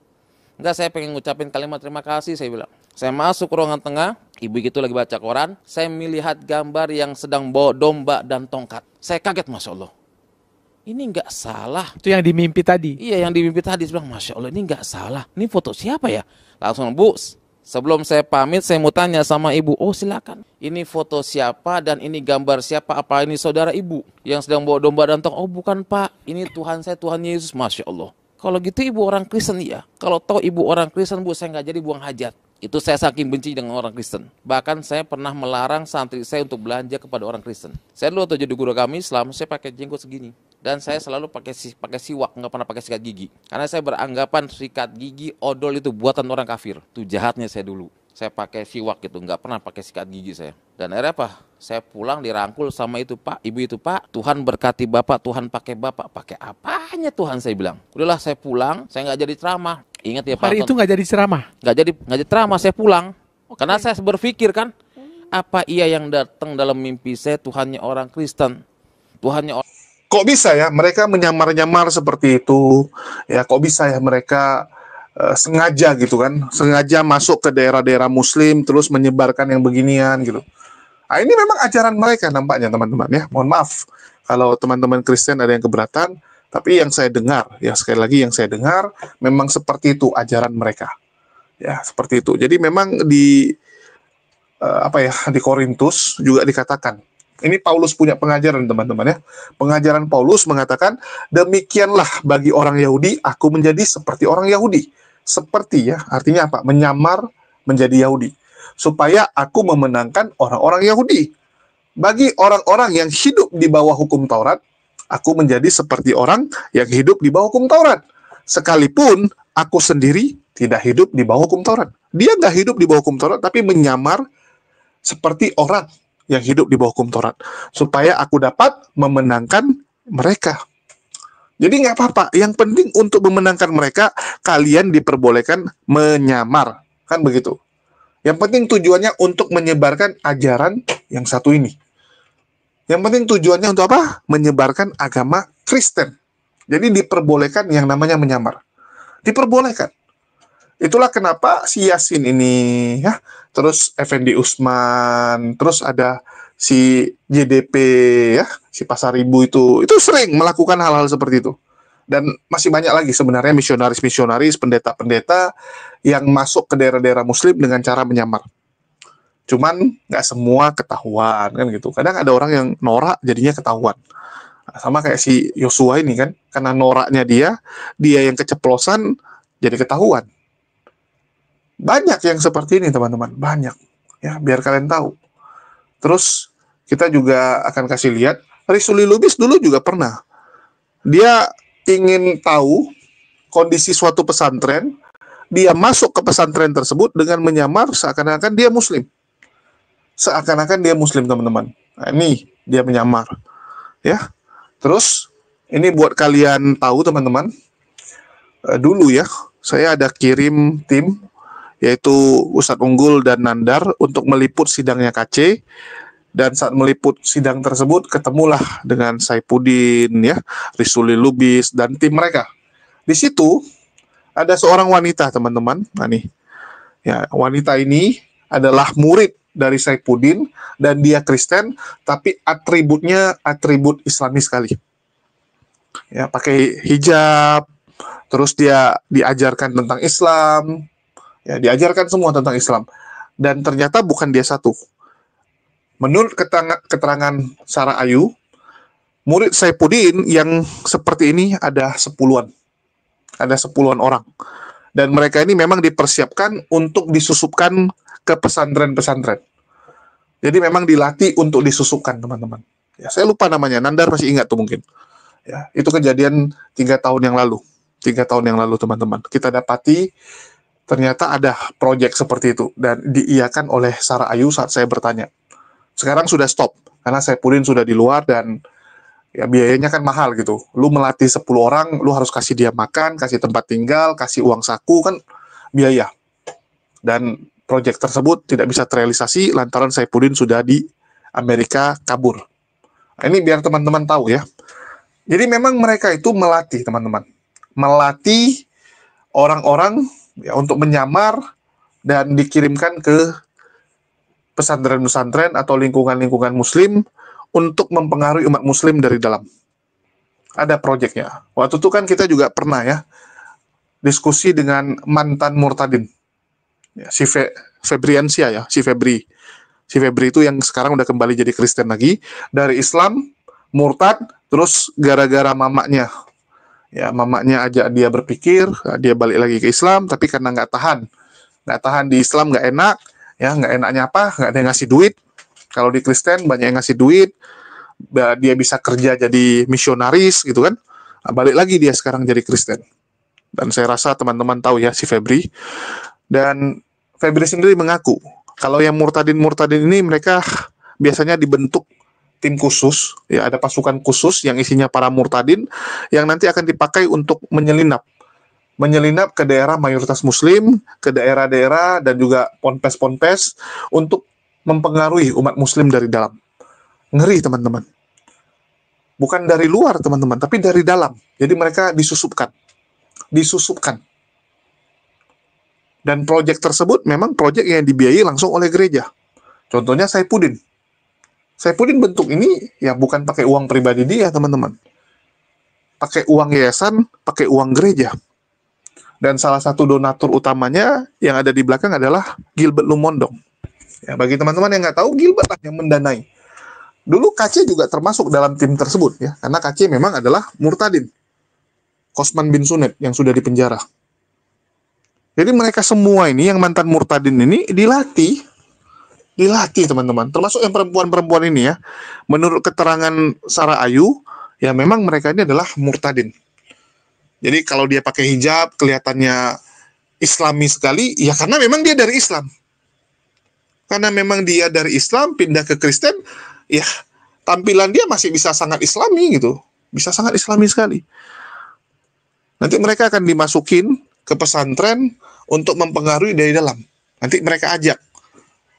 Enggak, saya pengen ngucapin kalimat terima kasih, saya bilang. Saya masuk ke ruangan tengah, ibu itu lagi baca koran. Saya melihat gambar yang sedang bawa domba dan tongkat. Saya kaget, Masya Allah. Ini enggak salah. Itu yang dimimpi tadi? Iya, yang dimimpi tadi. Saya bilang, Masya Allah, ini enggak salah. Ini foto siapa ya? Langsung, Bu, sebelum saya pamit, saya mau tanya sama ibu. Oh silakan. Ini foto siapa dan ini gambar siapa? Apa ini saudara ibu yang sedang bawa domba dan tongkat? Oh bukan Pak, ini Tuhan saya, Tuhan Yesus. Masya Allah. Kalau gitu ibu orang Kristen ya. Kalau tahu ibu orang Kristen, Bu, saya nggak jadi buang hajat. Itu saya saking benci dengan orang Kristen. Bahkan saya pernah melarang santri saya untuk belanja kepada orang Kristen. Saya dulu waktu jadi guru agama Islam, saya pakai jenggot segini. Dan saya selalu pakai siwak, nggak pernah pakai sikat gigi. Karena saya beranggapan sikat gigi, odol itu buatan orang kafir. Itu jahatnya saya dulu. Saya pakai siwak gitu, nggak pernah pakai sikat gigi saya. Dan akhirnya apa? Saya pulang dirangkul sama itu Pak, ibu itu Pak, Tuhan berkati Bapak, Tuhan pakai Bapak. Pakai apanya Tuhan, saya bilang. Udahlah saya pulang, saya nggak jadi ceramah. Ingat ya Pak. Hari itu nggak jadi ceramah? Nggak jadi ceramah, saya pulang. Karena saya berpikir kan, apa iya yang datang dalam mimpi saya Tuhannya orang Kristen? Tuhannya orang... Kok bisa ya mereka menyamar-nyamar seperti itu? Ya kok bisa ya mereka sengaja gitu kan, sengaja masuk ke daerah-daerah Muslim terus menyebarkan yang beginian gitu. Nah, ini memang ajaran mereka nampaknya teman-teman ya. Mohon maaf kalau teman-teman Kristen ada yang keberatan, tapi yang saya dengar ya sekali lagi yang saya dengar memang seperti itu ajaran mereka. Ya seperti itu. Jadi memang di di Korintus juga dikatakan. Ini Paulus punya pengajaran teman-teman ya. Pengajaran Paulus mengatakan, demikianlah bagi orang Yahudi aku menjadi seperti orang Yahudi. Seperti ya, artinya apa? Menyamar menjadi Yahudi. Supaya aku memenangkan orang-orang Yahudi. Bagi orang-orang yang hidup di bawah hukum Taurat, aku menjadi seperti orang yang hidup di bawah hukum Taurat. Sekalipun aku sendiri tidak hidup di bawah hukum Taurat. Dia nggak hidup di bawah hukum Taurat, tapi menyamar seperti orang yang hidup di bawah hukum Taurat. Supaya aku dapat memenangkan mereka. Jadi nggak apa-apa. Yang penting untuk memenangkan mereka, kalian diperbolehkan menyamar. Kan begitu. Yang penting tujuannya untuk menyebarkan ajaran yang satu ini. Yang penting tujuannya untuk apa? Menyebarkan agama Kristen. Jadi diperbolehkan yang namanya menyamar. Diperbolehkan. Itulah kenapa si Yasin ini, ya, terus Effendi Usman, terus ada si JDP, ya, si Pasar Ibu itu sering melakukan hal-hal seperti itu. Dan masih banyak lagi sebenarnya misionaris-misionaris, pendeta-pendeta yang masuk ke daerah-daerah Muslim dengan cara menyamar. Cuman nggak semua ketahuan kan gitu. Kadang ada orang yang norak jadinya ketahuan. Sama kayak si Yosua ini kan, karena noraknya dia yang keceplosan jadi ketahuan. Banyak yang seperti ini teman-teman, banyak. Ya, biar kalian tahu. Terus kita juga akan kasih lihat, Risuli Lubis dulu juga pernah. Dia ingin tahu kondisi suatu pesantren, dia masuk ke pesantren tersebut dengan menyamar seakan-akan dia muslim. Seakan-akan dia muslim, teman-teman. Nah, ini dia menyamar. Ya. Terus ini buat kalian tahu, teman-teman. Dulu ya, saya ada kirim tim, yaitu Ustadz Unggul dan Nandar, untuk meliput sidangnya KC. Dan saat meliput sidang tersebut, ketemulah dengan Saipudin, ya, Risuli Lubis, dan tim mereka. Di situ ada seorang wanita, teman-teman. Nah nih, ya, wanita ini adalah murid dari Saipudin, dan dia Kristen, tapi atributnya atribut Islami sekali. Ya, pakai hijab, terus dia diajarkan tentang Islam, ya, diajarkan semua tentang Islam. Dan ternyata bukan dia satu. Menurut keterangan Sarah Ayu, murid Saipudin yang seperti ini ada 10-an. Ada 10-an orang. Dan mereka ini memang dipersiapkan untuk disusupkan ke pesantren-pesantren. Jadi memang dilatih untuk disusupkan, teman-teman. Ya, saya lupa namanya, Nandar masih ingat tuh mungkin. Ya, itu kejadian 3 tahun yang lalu. 3 tahun yang lalu, teman-teman. Kita dapati ternyata ada proyek seperti itu. Dan diiyakan oleh Sarah Ayu saat saya bertanya. Sekarang sudah stop, karena Saipudin sudah di luar dan ya biayanya kan mahal gitu. Lu melatih 10 orang, lu harus kasih dia makan, kasih tempat tinggal, kasih uang saku, kan biaya. Dan proyek tersebut tidak bisa terrealisasi lantaran Saipudin sudah di Amerika kabur. Nah, ini biar teman-teman tahu ya. Jadi memang mereka itu melatih, teman-teman. Melatih orang-orang ya, untuk menyamar dan dikirimkan ke pesantren-pesantren atau lingkungan-lingkungan muslim untuk mempengaruhi umat muslim dari dalam. Ada proyeknya. Waktu itu kan kita juga pernah ya diskusi dengan mantan murtadin. Ya, si Febriansia ya, si Febri. Si Febri itu yang sekarang udah kembali jadi Kristen lagi, dari Islam murtad, terus gara-gara mamanya. Ya, mamanya ajak dia berpikir, dia balik lagi ke Islam, tapi karena nggak tahan di Islam, nggak enak, ya nggak enaknya apa, nggak ada yang ngasih duit. Kalau di Kristen banyak yang ngasih duit, dia bisa kerja jadi misionaris gitu kan. Nah, balik lagi dia sekarang jadi Kristen. Dan saya rasa teman-teman tahu ya si Febri. Dan Febri sendiri mengaku kalau yang murtadin ini mereka biasanya dibentuk tim khusus, ya ada pasukan khusus yang isinya para murtadin yang nanti akan dipakai untuk menyelinap ke daerah mayoritas muslim, ke daerah-daerah dan juga ponpes-ponpes untuk mempengaruhi umat muslim dari dalam. Ngeri, teman-teman. Bukan dari luar, teman-teman, tapi dari dalam. Jadi mereka disusupkan. Dan proyek tersebut memang proyek yang dibiayai langsung oleh gereja. Contohnya Saipudin. Saipudin bentuk ini ya bukan pakai uang pribadi dia, teman-teman. Pakai uang yayasan, pakai uang gereja. Dan salah satu donatur utamanya yang ada di belakang adalah Gilbert Lumondong. Ya, bagi teman-teman yang nggak tahu, Gilbert lah yang mendanai. Dulu KC juga termasuk dalam tim tersebut, ya, karena KC memang adalah murtadin. Kosman bin Sunet yang sudah dipenjara. Jadi mereka semua ini, yang mantan murtadin ini, dilatih, teman-teman. Termasuk yang perempuan-perempuan ini ya. Menurut keterangan Sarah Ayu, ya memang mereka ini adalah murtadin. Jadi kalau dia pakai hijab, kelihatannya Islami sekali, ya karena memang dia dari Islam. Karena memang dia dari Islam, pindah ke Kristen, ya tampilan dia masih bisa sangat Islami gitu. Bisa sangat Islami sekali. Nanti mereka akan dimasukin ke pesantren untuk mempengaruhi dari dalam. Nanti mereka ajak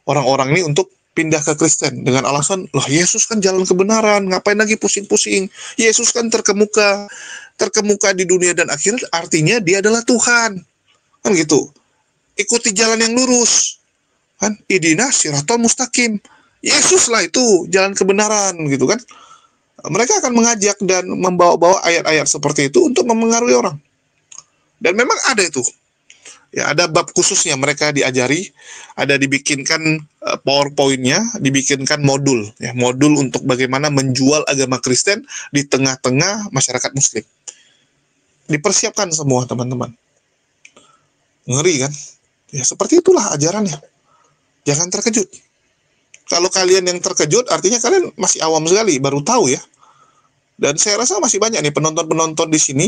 orang-orang ini untuk pindah ke Kristen dengan alasan, loh Yesus kan jalan kebenaran, ngapain lagi pusing-pusing? Yesus kan terkemuka di dunia dan akhirat, artinya dia adalah Tuhan. Kan gitu. Ikuti jalan yang lurus. Kan idina siratal mustaqim. Yesus lah itu jalan kebenaran gitu kan. Mereka akan mengajak dan membawa-bawa ayat-ayat seperti itu untuk mempengaruhi orang. Dan memang ada itu. Ya, ada bab khususnya mereka diajari, ada dibikinkan PowerPoint-nya, dibikinkan modul, ya, modul untuk bagaimana menjual agama Kristen di tengah-tengah masyarakat muslim. Dipersiapkan semua, teman-teman. Ngeri kan? Ya seperti itulah ajarannya. Jangan terkejut. Kalau kalian yang terkejut, artinya kalian masih awam sekali, baru tahu ya. Dan saya rasa masih banyak nih penonton-penonton di sini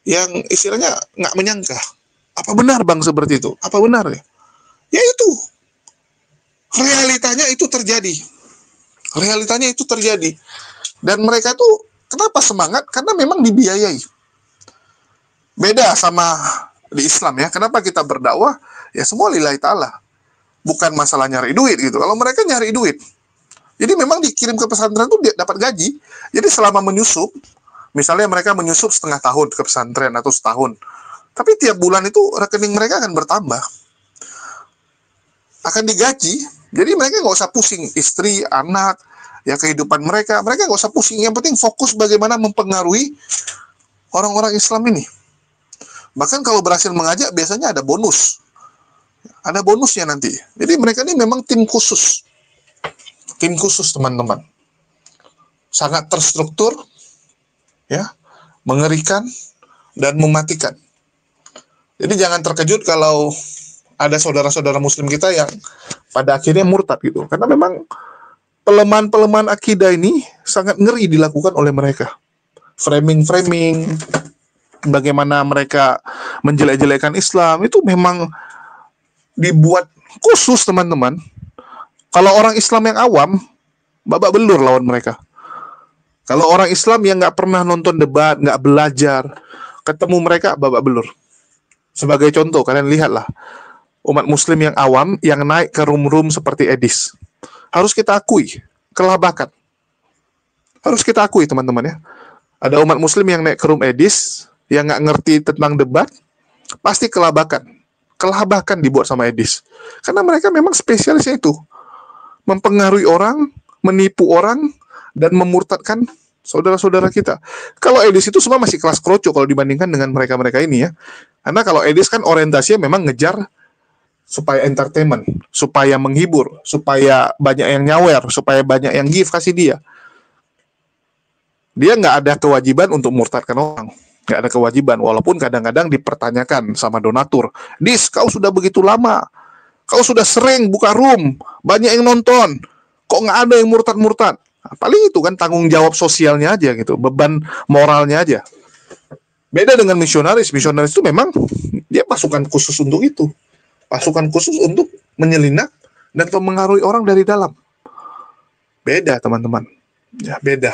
yang istilahnya nggak menyangka. Apa benar Bang seperti itu? Apa benar ya? Ya itu. Realitanya itu terjadi. Realitanya itu terjadi. Dan mereka tuh kenapa semangat? Karena memang dibiayai. Beda sama di Islam ya. Kenapa kita berdakwah? Ya semua lillahi ta'ala. Bukan masalah nyari duit gitu. Kalau mereka nyari duit. Jadi memang dikirim ke pesantren tuh dia dapat gaji. Jadi selama menyusup, misalnya mereka menyusup setengah tahun ke pesantren atau setahun. Tapi tiap bulan itu rekening mereka akan bertambah. Akan digaji. Jadi mereka nggak usah pusing istri, anak, ya kehidupan mereka. Mereka nggak usah pusing. Yang penting fokus bagaimana mempengaruhi orang-orang Islam ini. Bahkan kalau berhasil mengajak biasanya ada bonus. Ada bonusnya nanti. Jadi mereka ini memang tim khusus. Tim khusus teman-teman. Sangat terstruktur, ya, mengerikan, dan mematikan. Jadi jangan terkejut kalau ada saudara-saudara muslim kita yang pada akhirnya murtad gitu. Karena memang pelemahan-pelemahan akidah ini sangat ngeri dilakukan oleh mereka. Framing-framing, bagaimana mereka menjelek-jelekan Islam, itu memang dibuat khusus teman-teman. Kalau orang Islam yang awam, babak belur lawan mereka. Kalau orang Islam yang nggak pernah nonton debat, nggak belajar, ketemu mereka babak belur. Sebagai contoh, kalian lihatlah umat Muslim yang awam yang naik ke room-room seperti Edis. Harus kita akui kelabakan. Harus kita akui teman-teman ya. Ada umat Muslim yang naik ke room Edis yang nggak ngerti tentang debat, pasti kelabakan. Kelabakan dibuat sama Edis. Karena mereka memang spesialisnya itu. Mempengaruhi orang, menipu orang, dan memurtadkan saudara-saudara kita. Kalau Edis itu semua masih kelas kroco kalau dibandingkan dengan mereka-mereka ini ya. Karena kalau Edis kan orientasinya memang ngejar supaya entertainment, supaya menghibur, supaya banyak yang nyawer, supaya banyak yang give kasih dia. Dia nggak ada kewajiban untuk murtadkan orang. Nggak ada kewajiban, walaupun kadang-kadang dipertanyakan sama donatur. Dis, kau sudah begitu lama, kau sudah sering buka room, banyak yang nonton, kok nggak ada yang murtad-murtad? Nah, paling itu kan tanggung jawab sosialnya aja gitu, beban moralnya aja. Beda dengan misionaris. Misionaris itu memang dia pasukan khusus untuk itu, pasukan khusus untuk menyelinap dan mempengaruhi orang dari dalam. Beda teman-teman, ya beda.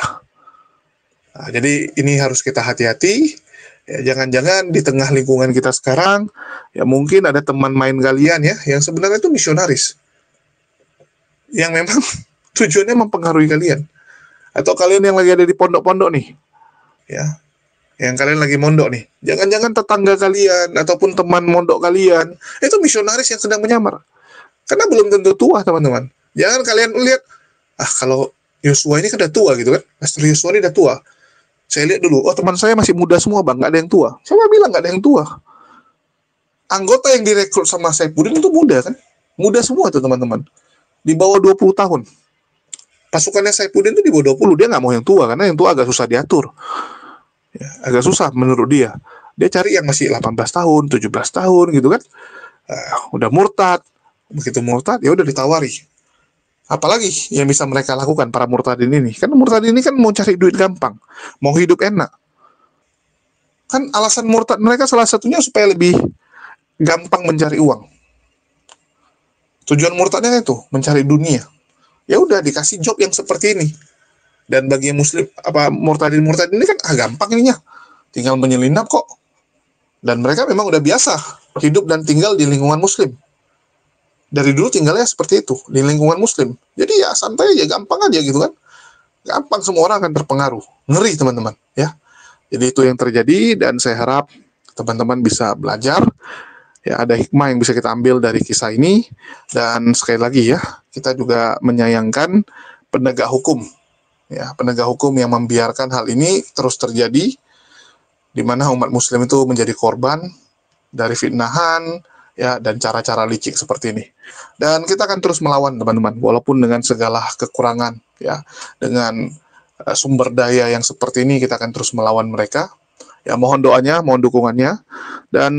Nah, jadi ini harus kita hati-hati. Ya, jangan-jangan di tengah lingkungan kita sekarang, ya mungkin ada teman main kalian ya, yang sebenarnya itu misionaris. Yang memang tujuannya mempengaruhi kalian. Atau kalian yang lagi ada di pondok-pondok nih, ya, yang kalian lagi mondok nih. Jangan-jangan tetangga kalian, ataupun teman mondok kalian, itu misionaris yang sedang menyamar. Karena belum tentu tua teman-teman. Jangan kalian lihat, kalau Yosua ini kan udah tua gitu kan, Pastor Yosua ini udah tua. Saya lihat dulu, oh teman saya masih muda semua bang, nggak ada yang tua. Siapa bilang nggak ada yang tua? Anggota yang direkrut sama Saifuddin itu muda kan? Muda semua tuh teman-teman. Di bawah 20 tahun. Pasukannya Saifuddin itu di bawah 20, dia nggak mau yang tua, karena yang tua agak susah diatur. Ya, agak susah menurut dia. Dia cari yang masih 18 tahun, 17 tahun gitu kan. Udah murtad. Begitu murtad, ya udah ditawari. Apalagi yang bisa mereka lakukan para murtadin ini? Kan murtadin ini kan mau cari duit gampang, mau hidup enak. Kan alasan murtad mereka salah satunya supaya lebih gampang mencari uang. Tujuan murtadnya itu mencari dunia. Ya udah dikasih job yang seperti ini. Dan bagi yang muslim murtadin ini kan gampang ininya. Tinggal menyelinap kok. Dan mereka memang udah biasa hidup dan tinggal di lingkungan muslim. Dari dulu tinggalnya seperti itu, di lingkungan muslim. Jadi ya santai aja, gampang aja gitu kan. Gampang, semua orang akan terpengaruh. Ngeri teman-teman, ya. Jadi itu yang terjadi, dan saya harap teman-teman bisa belajar. Ya, ada hikmah yang bisa kita ambil dari kisah ini. Dan sekali lagi ya, kita juga menyayangkan penegak hukum. Ya, penegak hukum yang membiarkan hal ini terus terjadi, di mana umat muslim itu menjadi korban dari fitnahan, ya, dan cara-cara licik seperti ini. Dan kita akan terus melawan teman-teman, walaupun dengan segala kekurangan, ya, dengan sumber daya yang seperti ini kita akan terus melawan mereka. Ya, mohon doanya, mohon dukungannya, dan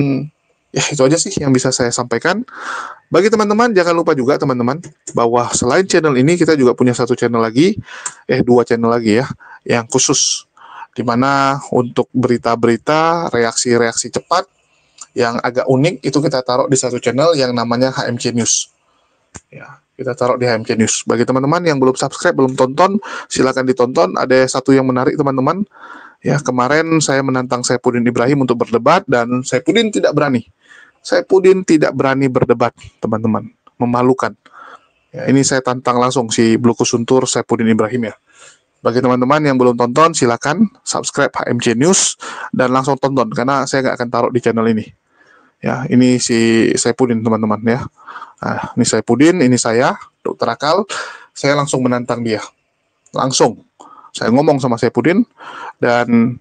Ya, itu aja sih yang bisa saya sampaikan. Bagi teman-teman, jangan lupa juga teman-teman, bahwa selain channel ini, kita juga punya satu channel lagi, dua channel lagi ya, yang khusus, dimana untuk berita-berita, reaksi-reaksi cepat, yang agak unik, itu kita taruh di satu channel yang namanya HMC News. Ya, kita taruh di HMC News. Bagi teman-teman yang belum subscribe, belum tonton, silakan ditonton. Ada satu yang menarik teman-teman. Ya, kemarin saya menantang Saifuddin Ibrahim untuk berdebat, dan Saifuddin tidak berani. Saifuddin tidak berani berdebat, teman-teman. Memalukan. Ya, ini saya tantang langsung si Blukus Suntur Saifuddin Ibrahim ya. Bagi teman-teman yang belum tonton, silakan subscribe HMC News dan langsung tonton, karena saya nggak akan taruh di channel ini. Ya, ini si Saifuddin teman-teman ya. Nah, ini Saifuddin, ini saya, Dr. Akal. Saya langsung menantang dia. Langsung. Saya ngomong sama Saifuddin, dan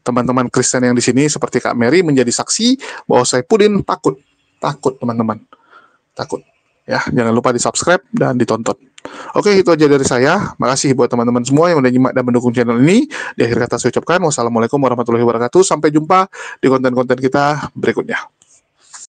teman-teman Kristen yang di sini seperti Kak Mary menjadi saksi bahwa Saifuddin takut teman-teman, takut. Ya, jangan lupa di subscribe dan ditonton. Oke, itu aja dari saya. Makasih buat teman-teman semua yang udah nyimak dan mendukung channel ini. Di akhir kata saya ucapkan wassalamualaikum warahmatullahi wabarakatuh. Sampai jumpa di konten-konten kita berikutnya.